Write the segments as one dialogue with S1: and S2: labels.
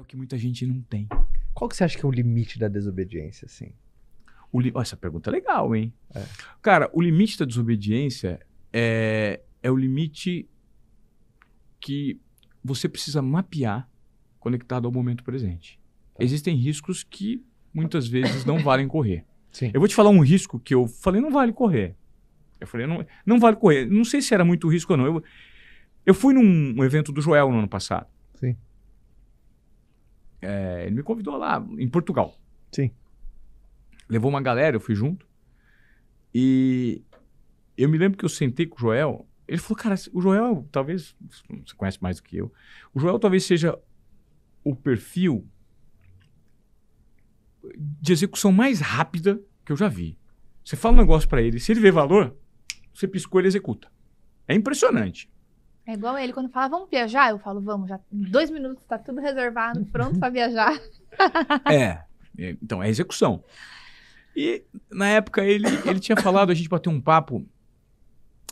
S1: É o que muita gente não tem.
S2: Qual que você acha que é o limite da desobediência, assim?
S1: Essa pergunta é legal, hein?
S2: É.
S1: Cara, o limite da desobediência é o limite que você precisa mapear conectado ao momento presente.
S2: Tá.
S1: Existem riscos que muitas vezes não valem correr.
S2: Sim.
S1: Eu vou te falar um risco que eu falei, não vale correr. Eu falei, não vale correr. Não sei se era muito risco ou não. Eu fui num evento do Joel no ano passado.
S2: Sim.
S1: Ele me convidou lá, em Portugal.
S2: Sim.
S1: Levou uma galera, eu fui junto. E eu me lembro que eu sentei com o Joel. Ele falou, cara, o Joel, talvez, você conhece mais do que eu, o Joel talvez seja o perfil de execução mais rápida que eu já vi. Você fala um negócio pra ele, se ele vê valor, você piscou, ele executa. É impressionante.
S3: É igual ele, quando fala, vamos viajar? Eu falo, vamos, já em 2 minutos tá tudo reservado, pronto pra viajar.
S1: Então, é execução. E, na época, ele tinha falado, a gente bateu um papo,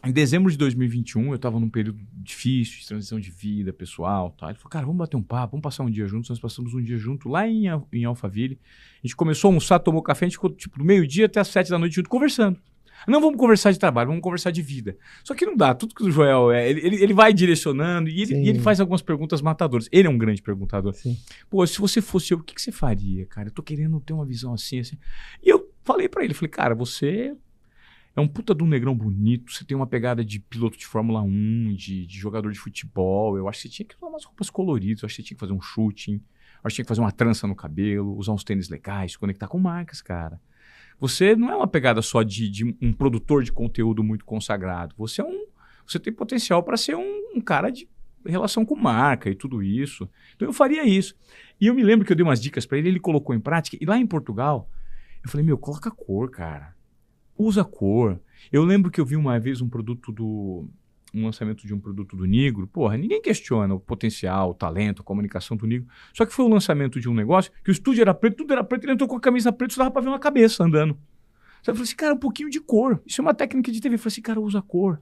S1: em dezembro de 2021, eu estava num período difícil, de transição de vida pessoal, tá? Ele falou, cara, vamos bater um papo, vamos passar um dia juntos. Nós passamos um dia junto lá em Alphaville. A gente começou a almoçar, tomou café, a gente ficou tipo do meio-dia até as 7 da noite junto, conversando. Não vamos conversar de trabalho, vamos conversar de vida. Só que não dá, tudo que o Joel ele vai direcionando e ele faz algumas perguntas matadoras. Ele é um grande perguntador.
S2: Sim.
S1: Pô, se você fosse eu, o que você faria, cara? Eu tô querendo ter uma visão assim, assim. E eu falei pra ele, falei, cara, você é um puta de um negrão bonito, você tem uma pegada de piloto de Fórmula 1, de jogador de futebol, eu acho que você tinha que usar umas roupas coloridas, eu acho que você tinha que fazer um shooting, eu acho que tinha que fazer uma trança no cabelo, usar uns tênis legais, se conectar com marcas, cara. Você não é uma pegada só de um produtor de conteúdo muito consagrado. Você tem potencial para ser um cara de relação com marca e tudo isso. Então eu faria isso. E eu me lembro que eu dei umas dicas para ele, ele colocou em prática. E lá em Portugal, eu falei, coloca cor, cara. Usa cor. Eu lembro que eu vi uma vez um lançamento de um produto do Nigro. Porra, ninguém questiona o potencial, o talento, a comunicação do Nigro. Só que foi o lançamento de um negócio que o estúdio era preto, tudo era preto, ele entrou com a camisa preta, só dava pra ver uma cabeça andando. Então eu falei assim, cara, um pouquinho de cor. Isso é uma técnica de TV. Eu falei assim, cara, usa cor.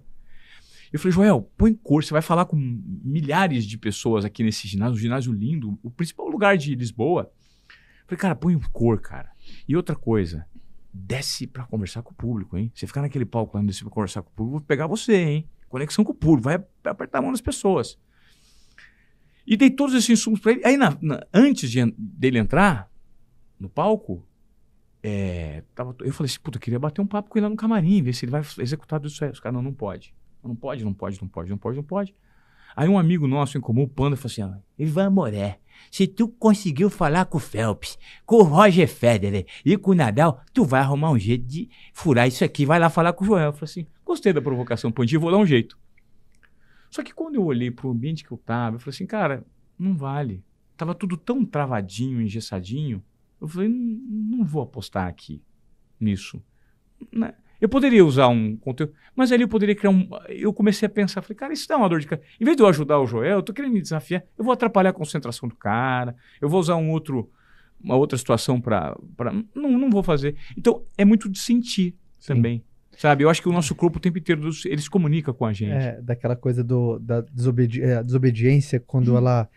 S1: Eu falei, Joel, põe cor. Você vai falar com milhares de pessoas aqui nesse ginásio, um ginásio lindo, o principal lugar de Lisboa. Eu falei, cara, põe cor, cara. E outra coisa, desce pra conversar com o público, hein? Você ficar naquele palco lá, descer pra conversar com o público, eu vou pegar você, hein? Conexão com o público, vai apertar a mão das pessoas. E dei todos esses insumos pra ele. Aí, antes dele entrar no palco, eu falei assim, puta, eu queria bater um papo com ele lá no camarim, ver se ele vai executar tudo isso aí. Os caras, não pode. Não pode. Aí um amigo nosso em comum, o Panda, falou assim, Ivan Moré, se tu conseguiu falar com o Phelps, com o Roger Federer e com o Nadal, tu vai arrumar um jeito de furar isso aqui, vai lá falar com o Joel. Eu falei assim, gostei da provocação, Pandinho, vou dar um jeito. Só que quando eu olhei pro ambiente que eu tava, eu falei assim, cara, não vale. Tava tudo tão travadinho, engessadinho. Eu falei, não vou apostar aqui nisso. Né? Eu poderia usar um conteúdo, mas ali eu poderia criar Eu comecei a pensar, falei, cara, isso dá uma dor de cabeça. Em vez de eu ajudar o Joel, eu tô querendo me desafiar, eu vou atrapalhar a concentração do cara, eu vou usar uma outra situação não vou fazer. Então, é muito de sentir também. Sabe? Eu acho que o nosso corpo o tempo inteiro, ele se comunica com a gente.
S2: Daquela coisa da desobediência, quando ela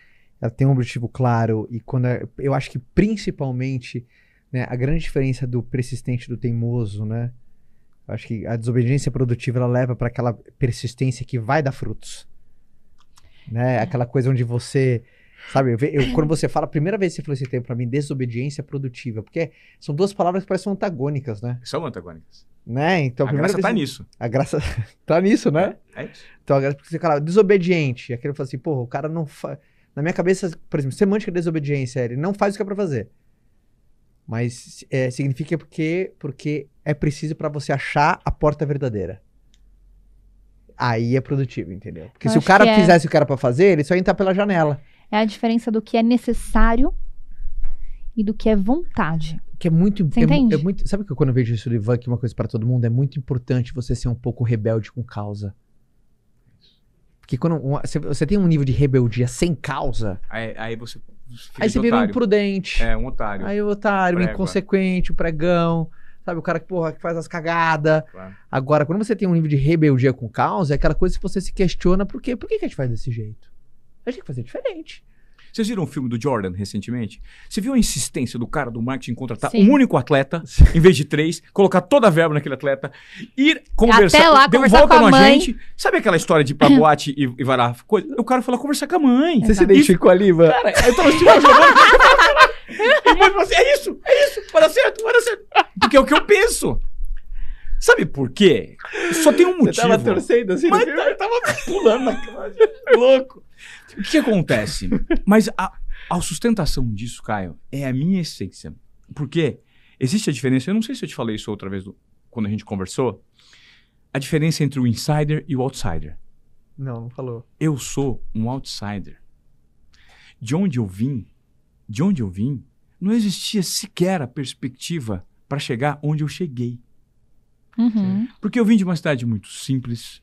S2: tem um objetivo claro e quando... eu acho que principalmente, né, a grande diferença do persistente e do teimoso, né? Eu acho que a desobediência produtiva, ela leva para aquela persistência que vai dar frutos. Né? Aquela coisa onde você... Sabe, quando você fala, a primeira vez que você falou esse termo para mim, desobediência produtiva, porque são duas palavras que parecem antagônicas, né?
S1: São antagônicas.
S2: Né? Então,
S1: a graça tá nisso.
S2: A graça tá nisso, né?
S1: É isso.
S2: Então, a graça, porque você fala, desobediente. Aquele fala assim, porra, o cara não faz... Na minha cabeça, por exemplo, semântica de desobediência, ele não faz o que é pra fazer. Mas significa porque é preciso para você achar a porta verdadeira. Aí é produtivo, entendeu? Porque se o cara fizesse o que era pra fazer, ele só ia entrar pela janela.
S3: É a diferença do que é necessário e do que é vontade.
S2: Que é muito...
S3: Você entende?
S2: Sabe que quando eu vejo isso do Ivan, que uma coisa para todo mundo, é muito importante você ser um pouco rebelde com causa. Porque quando você tem um nível de rebeldia sem causa...
S1: Aí você...
S2: Aí você vira um imprudente.
S1: Um otário.
S2: Aí o otário, o inconsequente, o pregão, sabe? O cara que faz as cagadas.
S1: Claro.
S2: Agora, quando você tem um nível de rebeldia com causa, é aquela coisa que você se questiona por quê? Por que a gente faz desse jeito? A gente tem que fazer diferente.
S1: Vocês viram o filme do Jordan recentemente? Você viu a insistência do cara do marketing em contratar
S3: Sim.
S1: um único atleta, em vez de 3, colocar toda a verba naquele atleta, ir conversar,
S3: Até lá,
S1: deu
S3: conversar
S1: volta
S3: com a
S1: no
S3: mãe.
S1: agente. Sabe aquela história de ir pra boate e vai lá? O cara foi lá conversar com a mãe.
S2: Você se identificou ali, Ivan?
S1: Cara, eu tava assistindo jogando. E a mãe falou assim: é isso, vai dar certo, vai dar certo. Porque é o que eu penso. Sabe por quê? Só tem um motivo.
S2: Você tava torcendo assim?
S1: Mas eu tava pulando na cama, louco. O que acontece? Mas a sustentação disso, Caio, é a minha essência. Porque existe a diferença, eu não sei se eu te falei isso outra vez quando a gente conversou, a diferença entre o insider e o outsider.
S2: Não falou.
S1: Eu sou um outsider. De onde eu vim, não existia sequer a perspectiva para chegar onde eu cheguei.
S3: Uhum.
S1: Porque eu vim de uma cidade muito simples,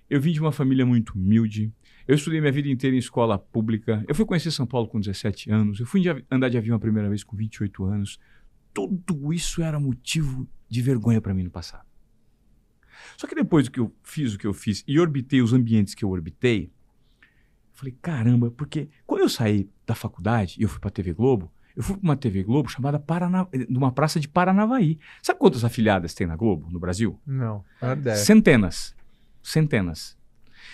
S1: eu vim de uma família muito humilde, eu estudei minha vida inteira em escola pública, eu fui conhecer São Paulo com 17 anos, eu fui andar de avião a primeira vez com 28 anos. Tudo isso era motivo de vergonha para mim no passado. Só que depois que eu fiz o que eu fiz e orbitei os ambientes que eu orbitei, eu falei, caramba, porque quando eu saí da faculdade e eu fui para a TV Globo, eu fui para uma TV Globo chamada numa praça de Paranavaí. Sabe quantas afiliadas tem na Globo, no Brasil?
S2: Não, não é ideia.
S1: Centenas.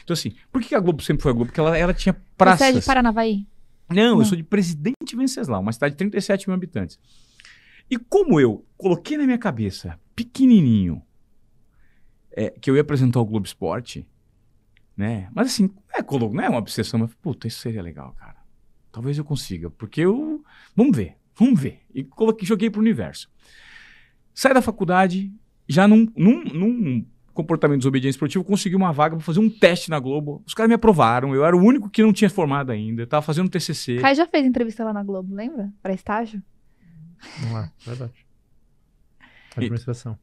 S1: Então assim, por que a Globo sempre foi a Globo? Porque ela tinha praças.
S3: Você é de Paranavaí?
S1: Não, eu sou de Presidente Venceslau, uma cidade de 37 mil habitantes. E como eu coloquei na minha cabeça, pequenininho, que eu ia apresentar o Globo Esporte, né? Mas assim, não é uma obsessão, mas puta, isso seria legal, cara. Talvez eu consiga, porque vamos ver. E joguei pro universo. Saí da faculdade, já num comportamento de desobediência esportiva, consegui uma vaga para fazer um teste na Globo. Os caras me aprovaram, eu era o único que não tinha formado ainda, eu tava fazendo TCC.
S3: Caio já fez entrevista lá na Globo, lembra? Pra estágio?
S2: Vamos lá, verdade. Administração.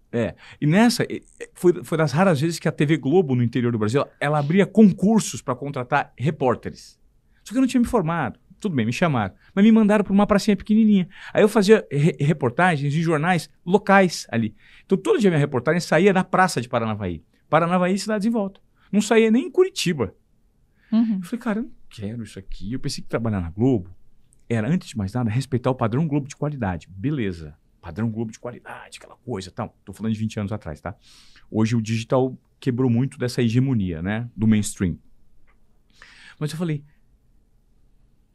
S1: E nessa, foi das raras vezes que a TV Globo, no interior do Brasil, ela abria concursos para contratar repórteres. Só que eu não tinha me formado. Tudo bem, me chamaram. Mas me mandaram para uma pracinha pequenininha. Aí eu fazia reportagens em jornais locais ali. Então todo dia minha reportagem saía da praça de Paranavaí. Paranavaí, cidades em volta. Não saía nem em Curitiba.
S3: Uhum.
S1: Eu falei, cara, eu não quero isso aqui. Eu pensei que trabalhar na Globo era, antes de mais nada, respeitar o padrão Globo de qualidade. Beleza. Padrão Globo de qualidade, aquela coisa e tal. Tô falando de 20 anos atrás, tá? Hoje o digital quebrou muito dessa hegemonia, né? Do mainstream. Mas eu falei,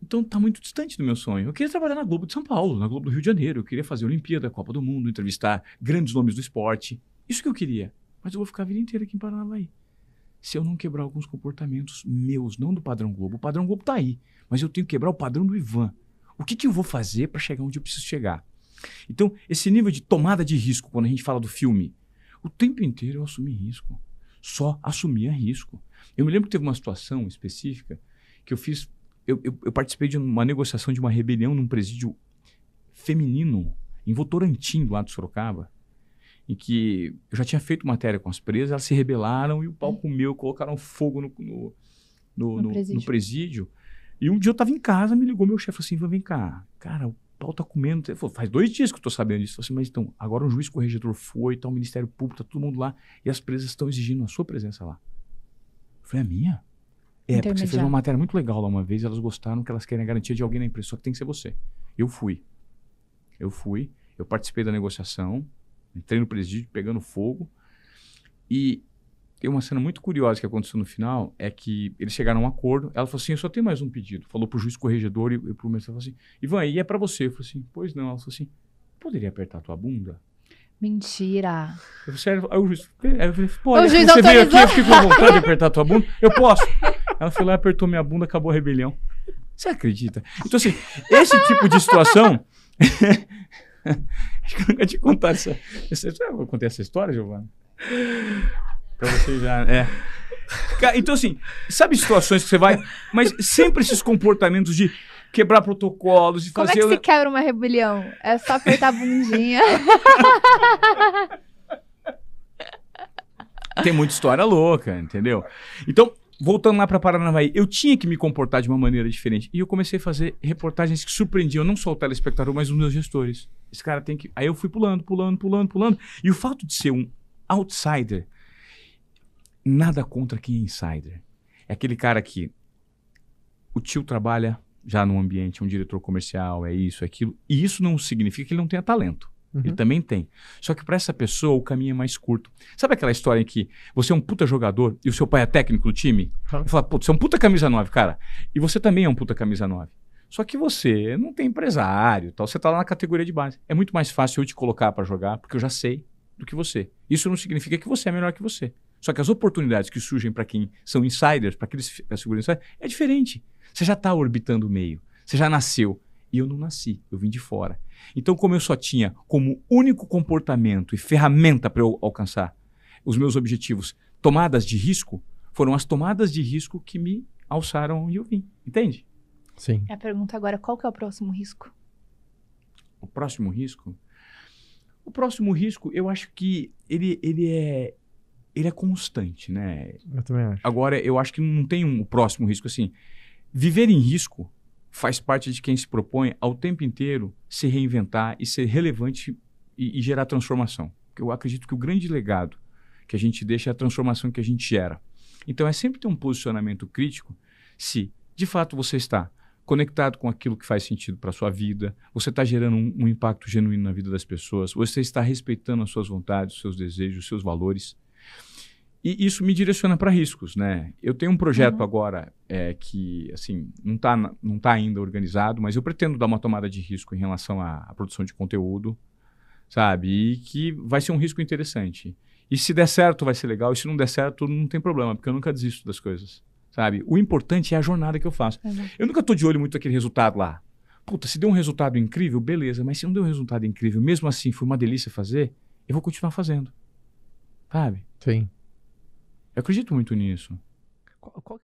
S1: então tá muito distante do meu sonho. Eu queria trabalhar na Globo de São Paulo, na Globo do Rio de Janeiro. Eu queria fazer a Olimpíada, a Copa do Mundo, entrevistar grandes nomes do esporte. Isso que eu queria. Mas eu vou ficar a vida inteira aqui em Paranavaí. Se eu não quebrar alguns comportamentos meus, não do padrão Globo. O padrão Globo tá aí. Mas eu tenho que quebrar o padrão do Ivan. O que eu vou fazer para chegar onde eu preciso chegar? Então, esse nível de tomada de risco, quando a gente fala do filme, o tempo inteiro eu assumi risco. Só assumia risco. Eu me lembro que teve uma situação específica que eu fiz. Eu participei de uma negociação de uma rebelião num presídio feminino em Votorantim, do lado de Sorocaba, em que eu já tinha feito matéria com as presas, elas se rebelaram e o pau comeu, colocaram fogo no presídio. E um dia eu estava em casa, me ligou meu chefe assim, vem cá, cara, o pau tá comendo. Ele falou, faz 2 dias que eu tô sabendo disso. Eu falei assim, mas então, agora um juiz corregedor foi, tá o Ministério Público, tá todo mundo lá, e as presas estão exigindo a sua presença lá. Eu falei, a minha? Porque você fez uma matéria muito legal lá uma vez, elas gostaram, que elas querem a garantia de alguém na empresa, só que tem que ser você. Eu fui, eu participei da negociação, entrei no presídio, pegando fogo, e tem uma cena muito curiosa que aconteceu no final, é que eles chegaram a um acordo, ela falou assim, eu só tenho mais um pedido. Falou pro juiz corregedor e pro mestre, falou assim, Ivan, aí é pra você. Eu falei assim, pois não. Ela falou assim, poderia apertar a tua bunda?
S3: Mentira.
S1: Eu falei, sério? Aí o juiz, pode,
S3: O juiz
S1: você veio aqui,
S3: autorizou.
S1: eu fiquei com vontade de apertar a tua bunda? Eu posso. Ela foi lá, apertou minha bunda, acabou a rebelião. Você acredita? Então assim, esse tipo de situação... Acho que eu nunca te contar essa... Eu contei essa história, Giovana? Pra você já... Então assim, sabe situações que você vai... Mas sempre esses comportamentos de quebrar protocolos, de
S3: Como
S1: fazer...
S3: Como é que se quebra uma rebelião? É só apertar a bundinha.
S1: Tem muita história louca, entendeu? Então, voltando lá para Paranavaí, eu tinha que me comportar de uma maneira diferente. E eu comecei a fazer reportagens que surpreendiam não só o telespectador, mas os meus gestores. Esse cara tem que... Aí eu fui pulando. E o fato de ser um outsider, nada contra quem é insider. É aquele cara que o tio trabalha já num ambiente, é um diretor comercial, é isso, é aquilo. E isso não significa que ele não tenha talento.
S2: Uhum.
S1: Ele também tem. Só que para essa pessoa o caminho é mais curto. Sabe aquela história em que você é um puta jogador e o seu pai é técnico do time?
S2: Uhum.
S1: Ele fala, pô, você é um puta camisa 9, cara. E você também é um puta camisa 9. Só que você não tem empresário, tal. Você tá lá na categoria de base. É muito mais fácil eu te colocar para jogar, porque eu já sei do que você. Isso não significa que você é melhor que você. Só que as oportunidades que surgem para quem são insiders, para aqueles que seguram insiders, é diferente. Você já está orbitando o meio. Você já nasceu. E eu não nasci, eu vim de fora. Então, como eu só tinha como único comportamento e ferramenta para eu alcançar os meus objetivos tomadas de risco, foram as tomadas de risco que me alçaram e eu vim. Entende?
S2: Sim.
S3: A pergunta agora, qual que é o próximo risco?
S1: O próximo risco? O próximo risco, eu acho que ele é constante, né?
S2: Eu também acho.
S1: Agora, eu acho que não tem um próximo risco assim. Viver em risco faz parte de quem se propõe ao tempo inteiro se reinventar e ser relevante e gerar transformação. Eu acredito que o grande legado que a gente deixa é a transformação que a gente gera. Então, é sempre ter um posicionamento crítico se, de fato, você está conectado com aquilo que faz sentido para a sua vida, você está gerando um impacto genuíno na vida das pessoas, você está respeitando as suas vontades, os seus desejos, os seus valores. E isso me direciona para riscos, né? Eu tenho um projeto agora que, assim, não tá ainda organizado, mas eu pretendo dar uma tomada de risco em relação à produção de conteúdo, sabe? E que vai ser um risco interessante. E se der certo, vai ser legal. E se não der certo, não tem problema, porque eu nunca desisto das coisas, sabe? O importante é a jornada que eu faço. Eu nunca tô de olho muito naquele resultado lá. Puta, se deu um resultado incrível, beleza. Mas se não deu um resultado incrível, mesmo assim foi uma delícia fazer, eu vou continuar fazendo, sabe?
S2: Sim.
S1: Eu acredito muito nisso.
S2: Qual